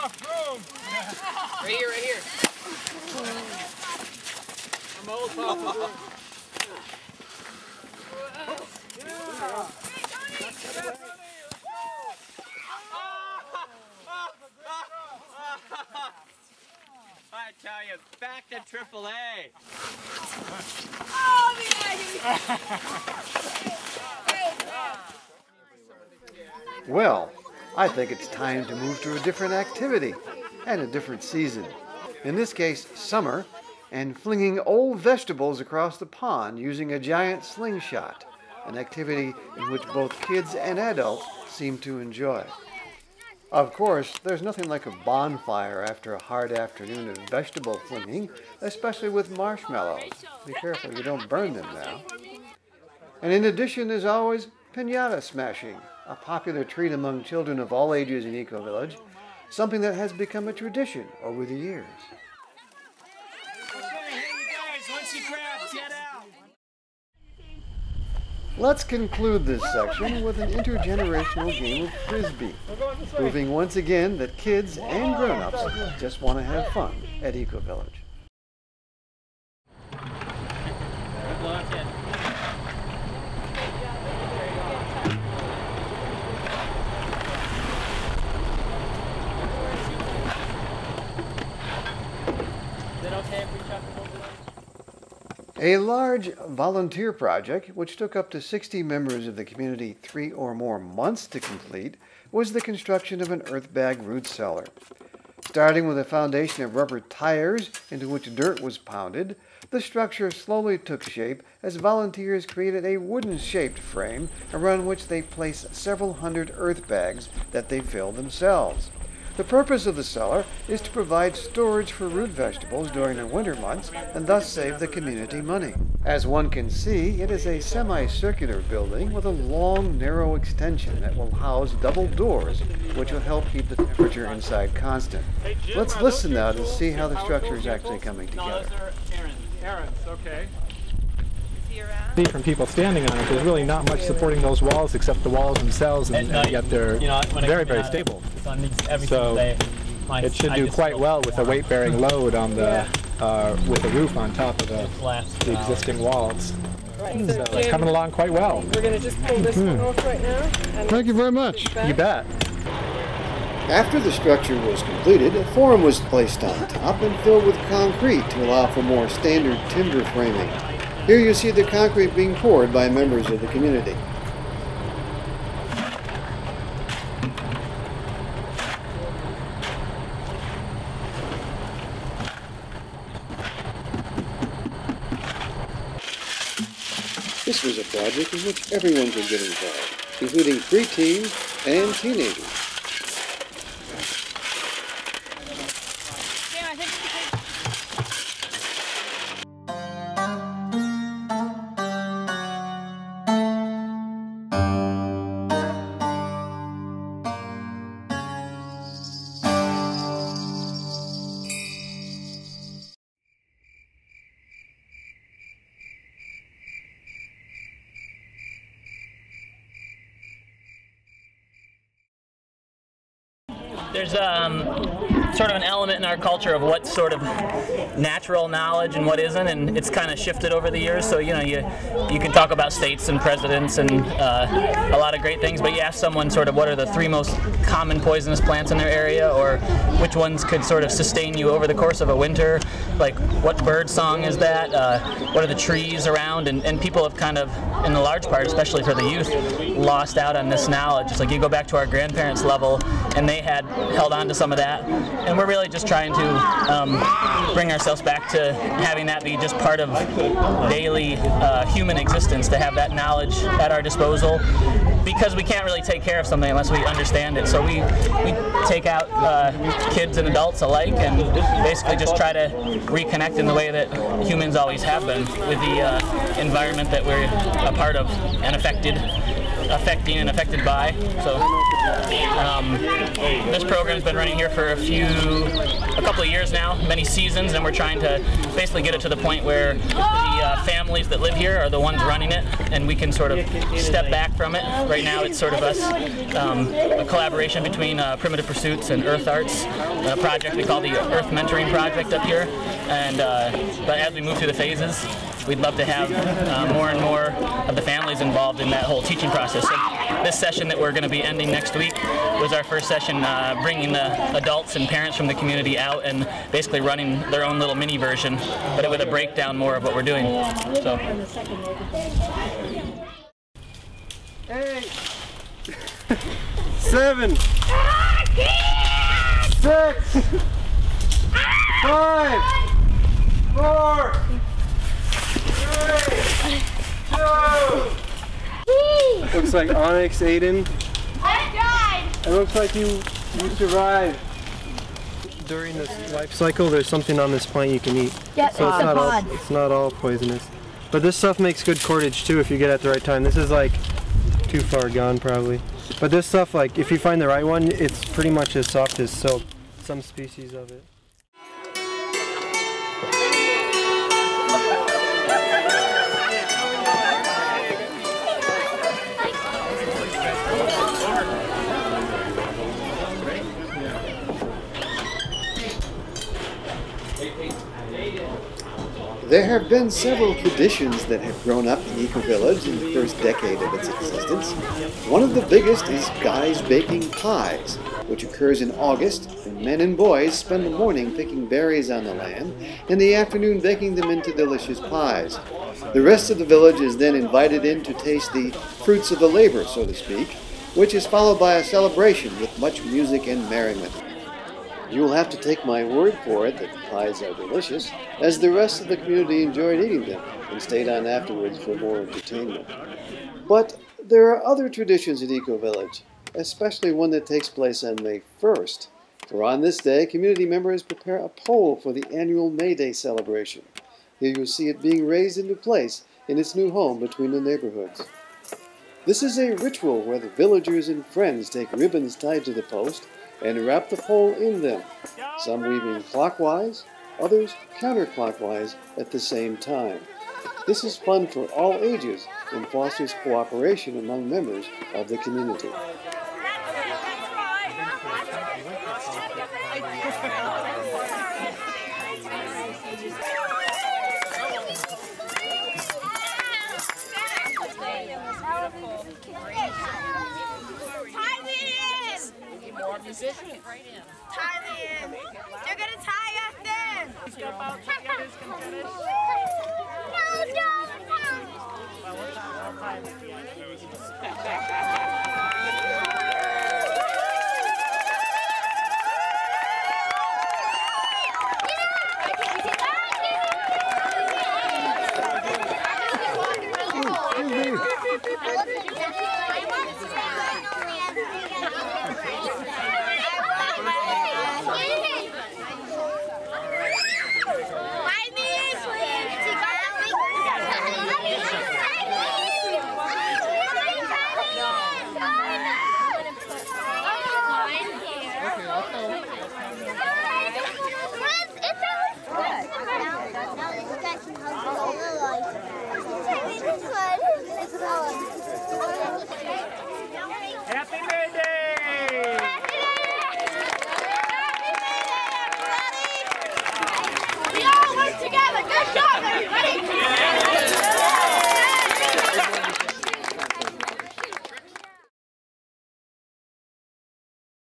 Right here, right here. I'm old Papa. I tell you, back to AAA. Oh, the Aggies! Well, I think it's time to move to a different activity and a different season. In this case, summer, and flinging old vegetables across the pond using a giant slingshot, an activity in which both kids and adults seem to enjoy. Of course, there's nothing like a bonfire after a hard afternoon of vegetable flinging, especially with marshmallows. Be careful you don't burn them now. And in addition, there's always piñata smashing, a popular treat among children of all ages in EcoVillage, something that has become a tradition over the years. Okay, hey you guys, once you grab, get out. Let's conclude this section with an intergenerational game of Frisbee, proving once again that kids and grown-ups just want to have fun at EcoVillage. Good luck, kid. Is it okay if we chuck them over there? A large volunteer project, which took up to 60 members of the community 3 or more months to complete, was the construction of an earthbag root cellar. Starting with a foundation of rubber tires into which dirt was pounded, the structure slowly took shape as volunteers created a wooden-shaped frame around which they placed several hundred earth bags that they filled themselves. The purpose of the cellar is to provide storage for root vegetables during the winter months and thus save the community money. As one can see, it is a semicircular building with a long, narrow extension that will house double doors, which will help keep the temperature inside constant. Let's listen now to see how the structure is actually coming together. Aaron's, okay. See from people standing on it, there's really not much supporting those walls except the walls themselves, and yet they're very, very stable. So it should do quite well with a weight-bearing load on the with the roof on top of the existing walls. So it's coming along quite well. We're going to just pull this one off right now. Thank you very much. You bet. After the structure was completed, a form was placed on top and filled with concrete to allow for more standard timber framing. Here you see the concrete being poured by members of the community. This was a project in which everyone could get involved, including preteens and teenagers. There's sort of an element in our culture of what's sort of natural knowledge and what isn't, and it's kind of shifted over the years. So you can talk about states and presidents and a lot of great things, but you ask someone sort of what are the 3 most common poisonous plants in their area, or which ones could sort of sustain you over the course of a winter, like what bird song is that, what are the trees around, and people have kind of, in a large part, especially for the youth, lost out on this knowledge. It's like you go back to our grandparents' level, and they had held on to some of that, and we're really just trying to bring ourselves back to having that be just part of daily human existence, to have that knowledge at our disposal, because we can't really take care of something unless we understand it. So we take out kids and adults alike and basically just try to reconnect in the way that humans always have been with the environment that we're a part of and affected. affecting and affected by. So this program's been running here for a couple of years now, many seasons, and we're trying to basically get it to the point where the families that live here are the ones running it, and we can sort of step back from it. Right now it's sort of us, a collaboration between Primitive Pursuits and Earth Arts, a project we call the Earth Mentoring Project up here. And but as we move through the phases, we'd love to have more and more of the families involved in that whole teaching process. So this session that we're going to be ending next week was our first session bringing the adults and parents from the community out and basically running their own little mini version, but with a breakdown more of what we're doing. So. 8, 7, 6, 5, 4, 3, 2. Looks like Onyx, Aiden. I died! It looks like you survived. During this life cycle, there's something on this plant you can eat. Yeah, so it's not all poisonous. But this stuff makes good cordage too if you get it at the right time. This is like too far gone probably. But this stuff, like if you find the right one, it's pretty much as soft as silk. Some species of it. There have been several traditions that have grown up in EcoVillage in the first decade of its existence. One of the biggest is Guys Baking Pies, which occurs in August when men and boys spend the morning picking berries on the land and the afternoon baking them into delicious pies. The rest of the village is then invited in to taste the fruits of the labor, so to speak, which is followed by a celebration with much music and merriment. You will have to take my word for it that the pies are delicious, as the rest of the community enjoyed eating them and stayed on afterwards for more entertainment. But there are other traditions at EcoVillage, especially one that takes place on May 1st. For on this day, community members prepare a pole for the annual May Day celebration. Here you'll see it being raised into place in its new home between the neighborhoods. This is a ritual where the villagers and friends take ribbons tied to the post and wrap the pole in them, some weaving clockwise, others counterclockwise at the same time. This is fun for all ages and fosters cooperation among members of the community. Tie me in. They're gonna tie us in. Step out so the others can finish. No, don't.